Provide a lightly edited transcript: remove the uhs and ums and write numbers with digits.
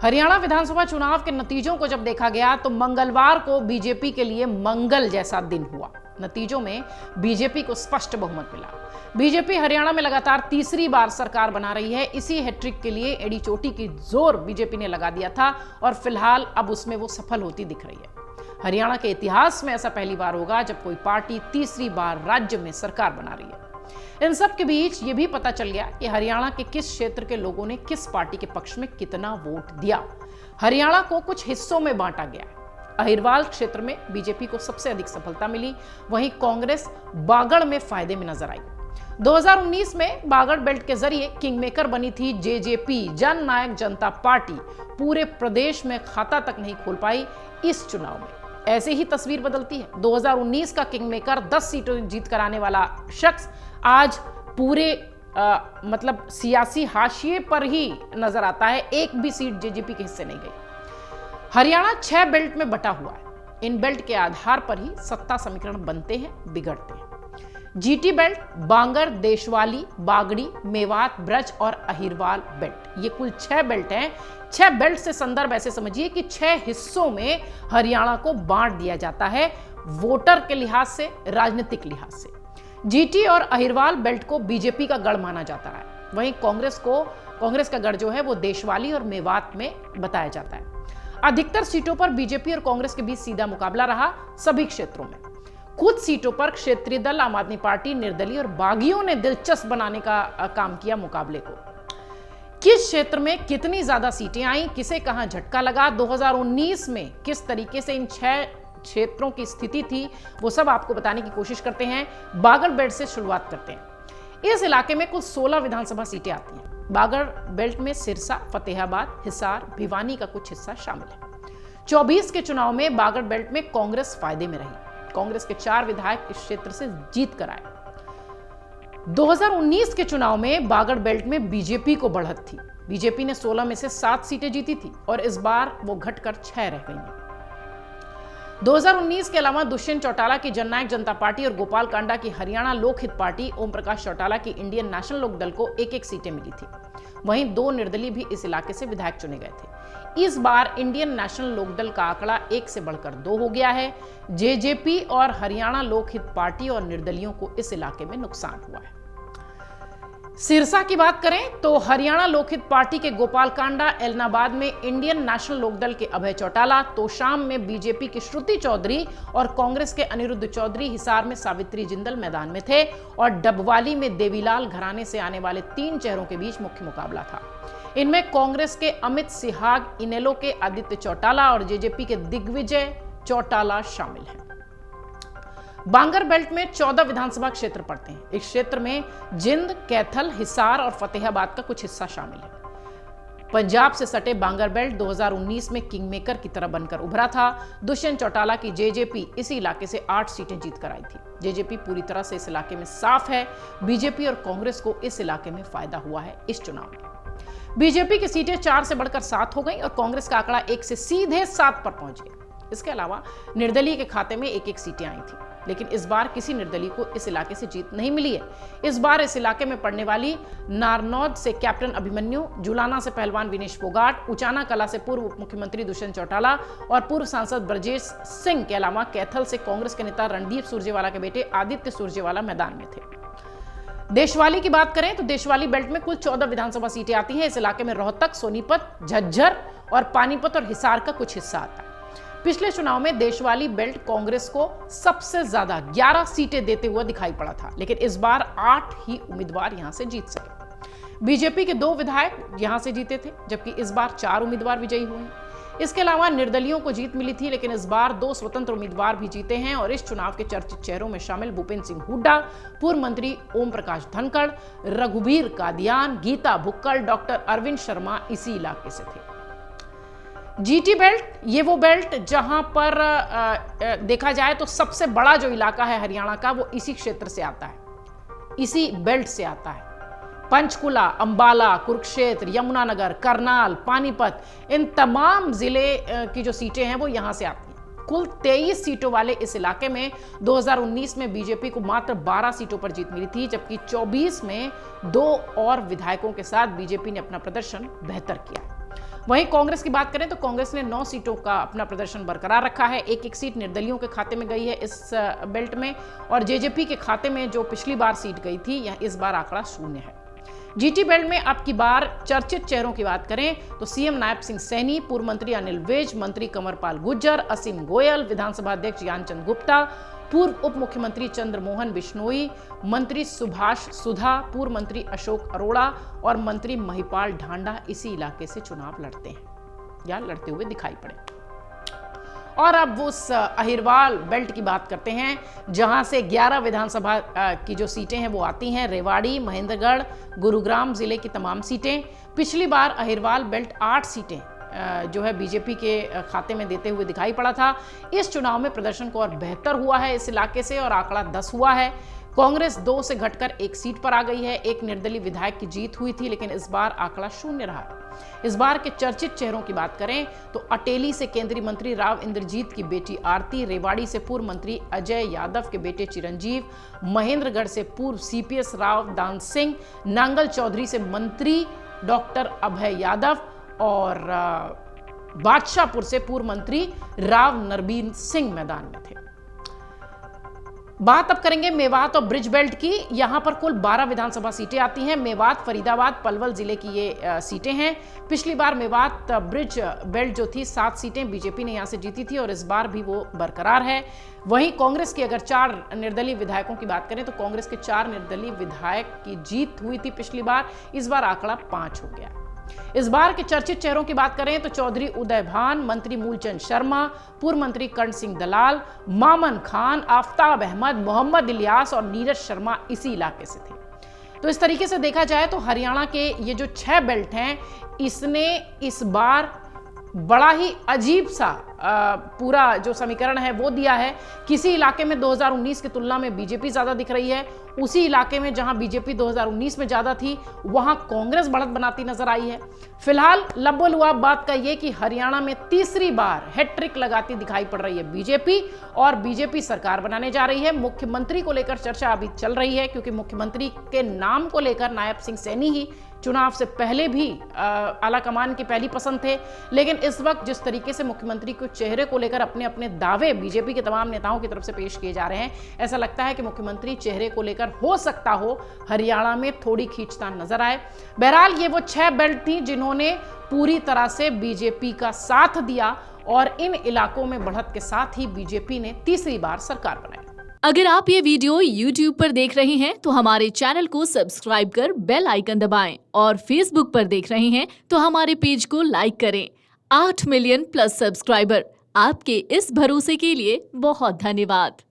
हरियाणा विधानसभा चुनाव के नतीजों को जब देखा गया तो मंगलवार को बीजेपी के लिए मंगल जैसा दिन हुआ। नतीजों में बीजेपी को स्पष्ट बहुमत मिला। बीजेपी हरियाणा में लगातार तीसरी बार सरकार बना रही है। इसी हैट्रिक के लिए एड़ी चोटी की जोर बीजेपी ने लगा दिया था और फिलहाल अब उसमें वो सफल होती दिख रही है। हरियाणा के इतिहास में ऐसा पहली बार होगा जब कोई पार्टी तीसरी बार राज्य में सरकार बना रही है। इन सब के बीच ये भी पता चल गया कि हरियाणा के किस क्षेत्र के लोगों ने किस पार्टी के पक्ष में कितना वोट दिया। हरियाणा को कुछ हिस्सों में बांटा गया। अहिरवाल क्षेत्र में बीजेपी को सबसे अधिक सफलता मिली, वहीं कांग्रेस बागड़ में फायदे में नजर आई। 2019 में बागड़ बेल्ट के जरिए किंगमेकर बनी थी जेजेपी, जन नायक जनता पार्टी, पूरे प्रदेश में खाता तक नहीं खोल पाई। इस चुनाव में ऐसे ही तस्वीर बदलती है। 2019 का किंगमेकर 10 सीटों जीत कर आने वाला शख्स आज पूरे मतलब सियासी हाशिए पर ही नजर आता है। एक भी सीट जेजेपी के हिस्से नहीं गई। हरियाणा 6 बेल्ट में बटा हुआ है। इन बेल्ट के आधार पर ही सत्ता समीकरण बनते हैं, बिगड़ते हैं। जीटी बेल्ट, बांगर, देशवाली, बागड़ी, मेवात, ब्रज और अहिरवाल बेल्ट, ये कुल 6 बेल्ट हैं। 6 बेल्ट से संदर्भ ऐसे समझिए कि 6 हिस्सों में हरियाणा को बांट दिया जाता है, वोटर के लिहाज से, राजनीतिक लिहाज से। जीटी और अहिरवाल बेल्ट को बीजेपी का गढ़ माना जाता है, वहीं कांग्रेस का गढ़ जो है वो देशवाली और मेवात में बताया जाता है। अधिकतर सीटों पर बीजेपी और कांग्रेस के बीच सीधा मुकाबला रहा। सभी क्षेत्रों में कुछ सीटों पर क्षेत्रीय दल, आम आदमी पार्टी, निर्दलीय और बागियों ने दिलचस्प बनाने का काम किया मुकाबले को। किस क्षेत्र में कितनी ज्यादा सीटें आई, किसे कहां झटका लगा, 2019 में किस तरीके से इन 6 क्षेत्रों की स्थिति थी, वो सब आपको बताने की कोशिश करते हैं। बागड़ बेल्ट से शुरुआत करते हैं। इस इलाके में कुल 16 विधानसभा सीटें आती हैं। बागड़ बेल्ट में सिरसा, फतेहाबाद, हिसार, भिवानी का कुछ हिस्सा शामिल है। 24 के चुनाव में बागड़ बेल्ट में कांग्रेस फायदे में रही। कांग्रेस के 4 विधायक इस क्षेत्र से जीत कर आए। 2019 के चुनाव में बागड़ बेल्ट में बीजेपी को बढ़त थी। बीजेपी ने 16 में से 7 सीटें जीती थी और इस बार वो घटकर 6 रह गई हैं। 2019 के अलावा दुष्यंत चौटाला की जननायक जनता पार्टी और गोपाल कांडा की हरियाणा लोकहित पार्टी, ओम प्रकाश चौटाला की इंडियन नेशनल लोकदल को 1-1 सीटें मिली थी। वहीं 2 निर्दलीय भी इस इलाके से विधायक चुने गए थे। इस बार इंडियन नेशनल लोकदल का आंकड़ा 1 से बढ़कर 2 हो गया है। जेजेपी और हरियाणा लोकहित पार्टी और निर्दलियों को इस इलाके में नुकसान हुआ है। सिरसा की बात करें तो हरियाणा लोकहित पार्टी के गोपाल कांडा, एलनाबाद में इंडियन नेशनल लोकदल के अभय चौटाला, तोशाम में बीजेपी की श्रुति चौधरी और कांग्रेस के अनिरुद्ध चौधरी, हिसार में सावित्री जिंदल मैदान में थे और डबवाली में देवीलाल घराने से आने वाले 3 चेहरों के बीच मुख्य मुकाबला था। इनमें कांग्रेस के अमित सिहाग, इनेलो के आदित्य चौटाला और जेजेपी के दिग्विजय चौटाला शामिल हैं। बांगर बेल्ट में 14 विधानसभा क्षेत्र पड़ते हैं। इस क्षेत्र में जिंद, कैथल, हिसार और फतेहाबाद का कुछ हिस्सा शामिल है। पंजाब से सटे बांगर बेल्ट 2019 में किंगमेकर की तरह बनकर उभरा था। दुष्यंत चौटाला की जेजेपी इसी इलाके से 8 सीटें जीतकर आई थी। जेजेपी पूरी तरह से इस इलाके में साफ है। बीजेपी और कांग्रेस को इस इलाके में फायदा हुआ है। इस चुनाव में बीजेपी की सीटें 4 से बढ़कर 7 हो गई और कांग्रेस का आंकड़ा 1 से सीधे 7 पर पहुंच गया। इसके अलावा निर्दलीय के खाते में 1-1 सीटें आई थी, लेकिन इस बार किसी निर्दलीय को इस इलाके से जीत नहीं मिली है। इस बार इस इलाके में पड़ने वाली नारनौद से कैप्टन अभिमन्यु, जुलाना से पहलवान विनेश फोगाट, उचाना कला से पूर्व उप मुख्यमंत्री दुष्यंत चौटाला और पूर्व सांसद ब्रजेश सिंह के अलावा कैथल से कांग्रेस के नेता रणदीप सुरजेवाला के बेटे आदित्य सुरजेवाला मैदान में थे। देशवाली की बात करें तो देशवाली बेल्ट में कुल 14 विधानसभा सीटें आती हैं। इस इलाके में रोहतक, सोनीपत, झज्जर और पानीपत और हिसार का कुछ हिस्सा आता है। पिछले चुनाव में देशवाली बेल्ट कांग्रेस को सबसे ज्यादा 11 सीटें देते हुए दिखाई पड़ा था, लेकिन इस बार 8 ही उम्मीदवार यहां से जीत सके। बीजेपी के 2 विधायक यहां से जीते थे, जबकि इस बार 4 उम्मीदवार विजयी हुए हैं। इसके अलावा निर्दलियों को जीत मिली थी, लेकिन इस बार 2 स्वतंत्र उम्मीदवार भी जीते हैं और इस चुनाव के चर्चित चेहरों में शामिल भूपेंद्र सिंह हुड्डा, पूर्व मंत्री ओम प्रकाश धनखड़, रघुवीर कादियान, गीता भुक्कल, डॉक्टर अरविंद शर्मा इसी इलाके से थे। जीटी बेल्ट, ये वो बेल्ट जहां पर देखा जाए तो सबसे बड़ा जो इलाका है हरियाणा का वो इसी क्षेत्र से आता है, इसी बेल्ट से आता है। पंचकुला, अंबाला, कुरुक्षेत्र, यमुनानगर, करनाल, पानीपत, इन तमाम जिले की जो सीटें हैं वो यहां से आती हैं। कुल 23 सीटों वाले इस इलाके में 2019 में बीजेपी को मात्र 12 सीटों पर जीत मिली थी, जबकि 24 में 2 और विधायकों के साथ बीजेपी ने अपना प्रदर्शन बेहतर किया। वहीं कांग्रेस की बात करें तो कांग्रेस ने 9 सीटों का अपना प्रदर्शन बरकरार रखा है। एक सीट निर्दलियों के खाते में गई है इस बेल्ट में, और जेजेपी के खाते में जो पिछली बार सीट गई थी, यह इस बार आंकड़ा 0 है। जीटी बेल्ट में अब की बार चर्चित चेहरों की बात करें तो सीएम नायब सिंह सैनी, पूर्व मंत्री अनिल विज, मंत्री कंवरपाल गुर्जर, असीम गोयल, विधानसभा अध्यक्ष ज्ञानचंद गुप्ता, पूर्व उप मुख्यमंत्री चंद्रमोहन बिश्नोई, मंत्री सुभाष सुधा, पूर्व मंत्री अशोक अरोड़ा और मंत्री महिपाल ढांडा इसी इलाके से चुनाव लड़ते हैं या लड़ते हुए दिखाई पड़े। और अब उस अहिरवाल बेल्ट की बात करते हैं जहां से 11 विधानसभा की जो सीटें हैं वो आती हैं। रेवाड़ी, महेंद्रगढ़, गुरुग्राम जिले की तमाम सीटें। पिछली बार अहिरवाल बेल्ट 8 सीटें जो है बीजेपी के खाते में देते हुए दिखाई पड़ा था। इस चुनाव में प्रदर्शन को और बेहतर हुआ है इस इलाके से, और आंकड़ा 10 हुआ है। कांग्रेस 2 से घटकर 1 सीट पर आ गई है। एक निर्दलीय विधायक की जीत हुई थी, लेकिन इस बार आंकड़ा 0 रहा। इस बार के चर्चित चेहरों की बात करें तो अटेली से केंद्रीय मंत्री राव इंद्रजीत की बेटी आरती, रेवाड़ी से पूर्व मंत्री अजय यादव के बेटे चिरंजीव, महेंद्रगढ़ से पूर्व सीपीएस राव दान सिंह, नांगल चौधरी से मंत्री डॉक्टर अभय यादव और बादशाहपुर से पूर्व मंत्री राव नरबीर सिंह मैदान में थे। बात अब करेंगे मेवात और ब्रिज बेल्ट की। यहां पर कुल 12 विधानसभा सीटें आती हैं। मेवात, फरीदाबाद, पलवल जिले की ये सीटें हैं। पिछली बार मेवात ब्रिज बेल्ट जो थी 7 सीटें बीजेपी ने यहां से जीती थी, और इस बार भी वो बरकरार है। वहीं कांग्रेस की अगर 4 निर्दलीय विधायकों की बात करें तो कांग्रेस के 4 निर्दलीय विधायक की जीत हुई थी पिछली बार, इस बार आंकड़ा 5 हो गया। इस बार के चर्चित चेहरों की बात करें तो चौधरी उदय भान, मंत्री मूलचंद शर्मा, पूर्व मंत्री कर्ण सिंह दलाल, मामन खान, आफताब अहमद, मोहम्मद इलियास और नीरज शर्मा इसी इलाके से थे। तो इस तरीके से देखा जाए तो हरियाणा के ये जो 6 बेल्ट हैं, इसने इस बार बड़ा ही अजीब सा पूरा जो समीकरण है वो दिया है। किसी इलाके में 2019 की तुलना में बीजेपी ज्यादा दिख रही है, उसी इलाके में जहां बीजेपी 2019 में ज्यादा थी वहां कांग्रेस बढ़त बनाती नजर आई है। फिलहाल लबोलुआब बात का यह कि हरियाणा में तीसरी बार हैट्रिक लगाती दिखाई पड़ रही है बीजेपी, और बीजेपी सरकार बनाने जा रही है। मुख्यमंत्री को लेकर चर्चा अभी चल रही है, क्योंकि मुख्यमंत्री के नाम को लेकर नायब सिंह सैनी ही चुनाव से पहले भी आलाकमान की पहली पसंद थे। लेकिन इस वक्त जिस तरीके से मुख्यमंत्री को चेहरे को लेकर अपने अपने दावे बीजेपी के तमाम नेताओं की तरफ से पेश किए जा रहे हैं, ऐसा लगता है कि मुख्यमंत्री चेहरे को लेकर हो सकता हो हरियाणा में थोड़ी खींचतान नजर आए। बहरहाल ये वो 6 बेल्ट थी जिन्होंने पूरी तरह से बीजेपी का साथ दिया, और इन इलाकों में बढ़त के साथ ही बीजेपी ने तीसरी बार सरकार बनाई। अगर आप ये वीडियो YouTube पर देख रहे हैं तो हमारे चैनल को सब्सक्राइब कर बेल आइकन दबाएं, और Facebook पर देख रहे हैं तो हमारे पेज को लाइक करें। 8 मिलियन प्लस सब्सक्राइबर, आपके इस भरोसे के लिए बहुत धन्यवाद।